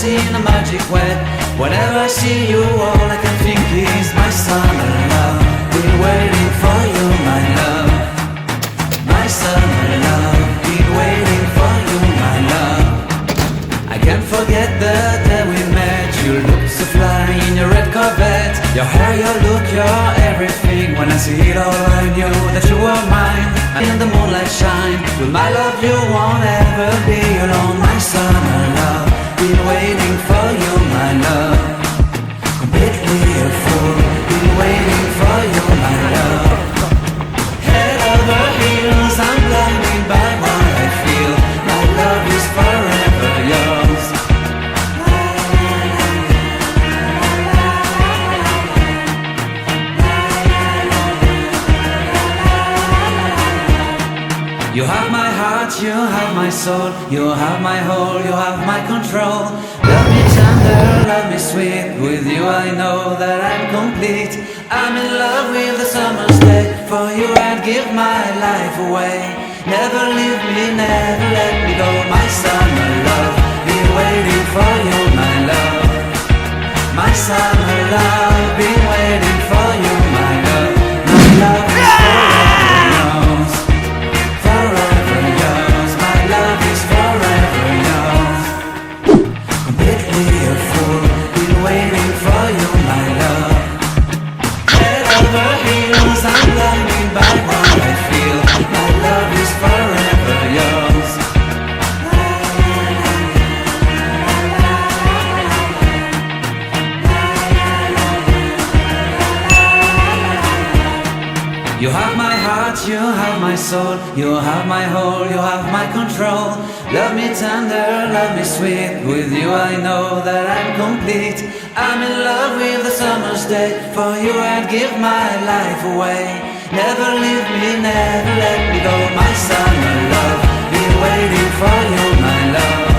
In a magic way. Whenever I see you, all I can think is my summer love. Been waiting for you, my love. My summer love. Been waiting for you, my love. I can't forget the day we met. You looked so fly in your red Corvette. Your hair, your look, your everything. When I see it all, I knew that you were mine. In the moonlight shine. With my love, you won't ever be alone. My summer love. Been waiting for you, my love. Completely a fool. Been waiting for you, my love. Head over heels, I'm blinded by what I feel. My love is forever yours. You have my heart, you have my soul. You have my whole, you have my control. Love me tender, love me sweet. With you I know that I'm complete. I'm in love with the summer's day. For you I'd give my life away. Never leave me, never let me go. My summer love, been waiting for you, my love. My summer love, been waiting for you, my love. My love is forever yours. Forever yours, my love is forever yours. Completely a fool, been waiting for you, my love. Head over heels, I'm blinded by what I feel. My love is forever yours. You have my heart, you have my soul. You have my whole, you have my control. Love me tender, love me sweet. With you I know that I'm complete. I'm in love with the summer's day. For you I'd give my life away. Never leave me, never let me go. My summer love, been waiting for you, my love.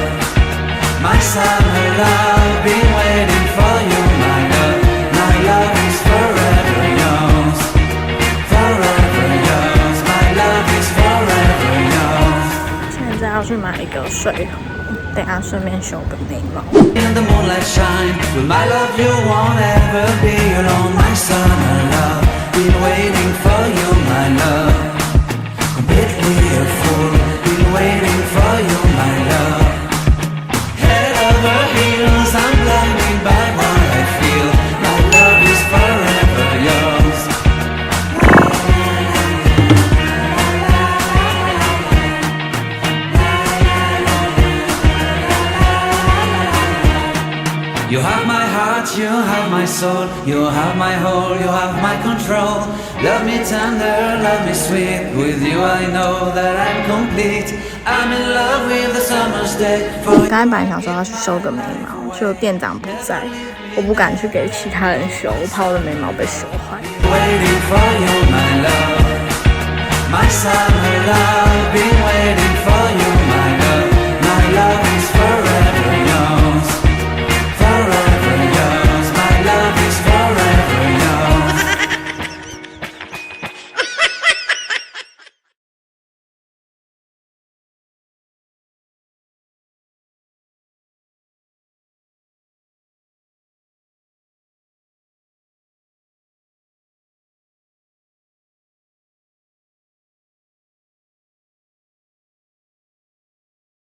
My summer love, been waiting for you, my love. My love is forever yours. Forever yours, my love is forever yours. 现在要去买一个水壶，等下顺便修个眉毛。 In the moonlight shine, with my love you won't ever be alone. My summer love, been waiting for you, my love. Completely a fool, been waiting for you, my love. Head over heels, I'm blinded by what I feel. My love is forever yours. You have my heart, you have my soul. You have my whole, you have my control. Love me tender, love me sweet. With you I know that I'm complete. I'm in love with the summer's day. 我刚才本来想说要去修个眉毛，就店长不在，我不敢去给其他人修，我怕我的眉毛被修坏。 Waiting for you, my love. My summer love, been waiting for you.